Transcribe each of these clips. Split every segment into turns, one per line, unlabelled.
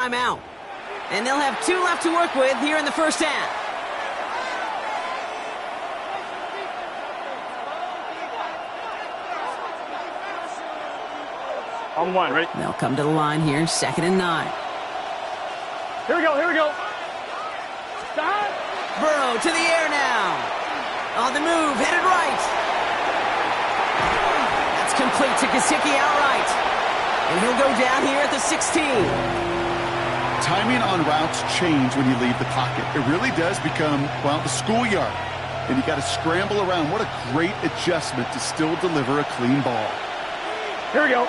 Timeout. And they'll have 2 left to work with here in the first half.
On one, ready?
They'll come to the line here, 2nd and 9.
Here we go. Stop.
Burrow to the air now. On the move, headed right. That's complete to Gesicki outright. And he'll go down here at the 16.
Timing on routes change when you leave the pocket. It really does become, well, the schoolyard. And you got to scramble around. What a great adjustment to still deliver a clean ball.
Here we go.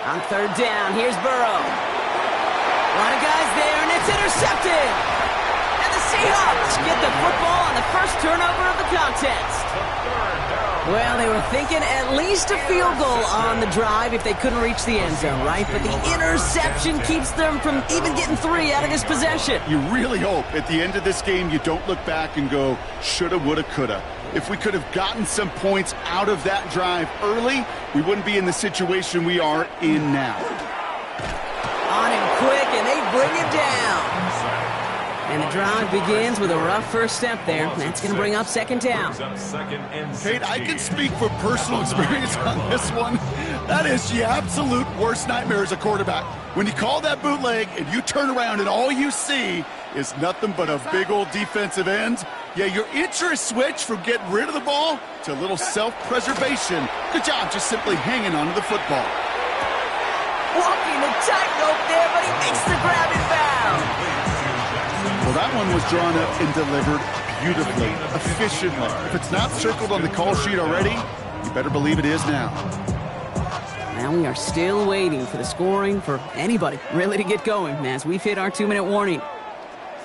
On 3rd down, here's Burrow. A lot of guys there, and it's intercepted. And the Seahawks get the football on the first turnover of the contest. Well, they were thinking at least a field goal on the drive if they couldn't reach the end zone, right? But the interception keeps them from even getting 3 out of this possession.
You really hope at the end of this game you don't look back and go, shoulda, woulda, coulda. If we could have gotten some points out of that drive early, we wouldn't be in the situation we are in now.
On him quick, and they bring him down. And the drive begins with a rough first step there. That's going to bring up 2nd down.
Kate, I can speak from personal experience on this one. That is the absolute worst nightmare as a quarterback. When you call that bootleg and you turn around and all you see is nothing but a big old defensive end, yeah, your interest switch from getting rid of the ball to a little self-preservation. Good job just simply hanging onto the football.
Walking the tightrope there, but he makes the grab in bounds.
Well, that one was drawn up and delivered beautifully, efficiently. If it's not circled on the call sheet already, you better believe it is now.
Now we are still waiting for the scoring for anybody really to get going as we've hit our 2-minute warning.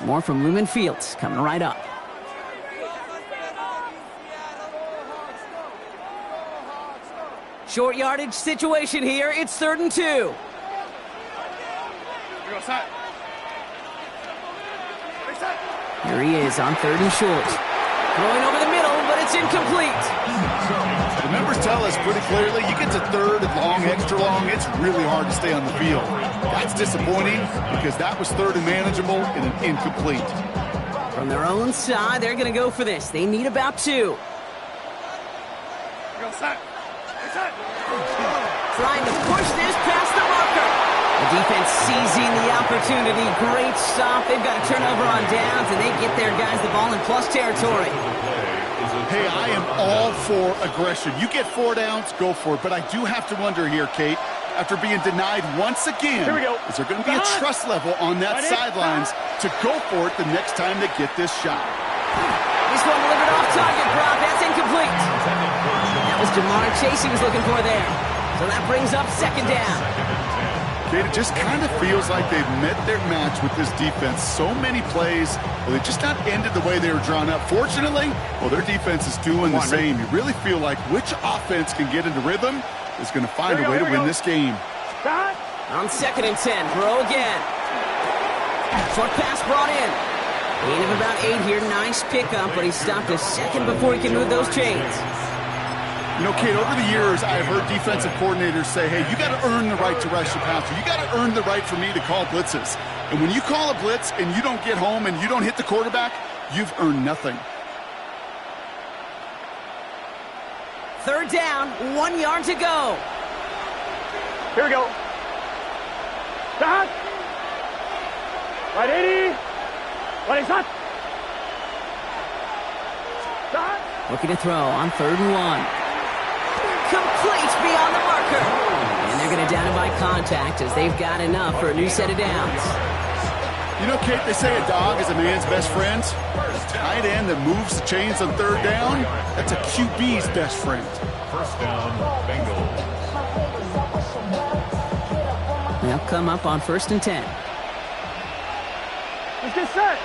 More from Lumen Fields coming right up. Short yardage situation here. It's 3rd and 2.
Here
Here he is on 3rd and short. Throwing over the middle, but it's incomplete.
The numbers tell us pretty clearly, you get to 3rd and long, extra long, it's really hard to stay on the field. That's disappointing because that was 3rd and manageable and an incomplete.
From their own side, they're going to go for this. They need about 2. Trying to push this past the marker. The defense seizing the opportunity. Great stop. They've got a turnover on downs, and they get their guys the ball in plus territory.
Hey, I am all for aggression. You get 4 downs, go for it. But I do have to wonder here, Kate, after being denied once again, is there going to be a trust level on that sidelines to go for it the next time they get this shot?
This one delivered off target, Brock. That's incomplete. That was Jamar Chase he was looking for there. So that brings up 2nd down.
Kate, it just kind of feels like they've met their match with this defense. So many plays, well, they just not ended the way they were drawn up. Fortunately, well, their defense is doing the same. You really feel like which offense can get into rhythm is going to find a way to win this game.
On 2nd and 10, Burrow again. Short pass brought in. Gain of about 8 here. Nice pickup, but he stopped a second before he can move those chains.
You know, Kate, over the years, I've heard defensive coordinators say, hey, you got to earn the right to rush the passer. You got to earn the right for me to call blitzes. And when you call a blitz and you don't get home and you don't hit the quarterback, you've earned nothing.
3rd down, 1 yard to go.
Here we go. Stop. Right 80. Right shot. Stop.
Looking to throw on 3rd and 1. Complete beyond the marker. And they're going to down him by contact as they've got enough for a new set of downs.
You know, Kate, they say a dog is a man's best friend. A tight end that moves the chains on 3rd down, that's a QB's best friend.
First down, Bengals.
They'll come up on 1st and 10.
Let's get set.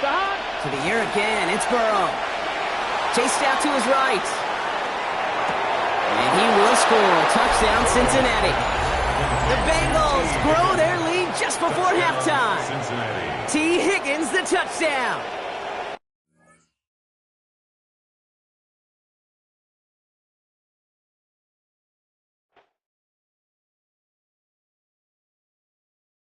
Stop.
To the air again, it's Burrow. Chased out to his right. And he will score. Touchdown, Cincinnati. The Bengals grow their lead just before halftime.
Cincinnati.
T. Higgins, the touchdown.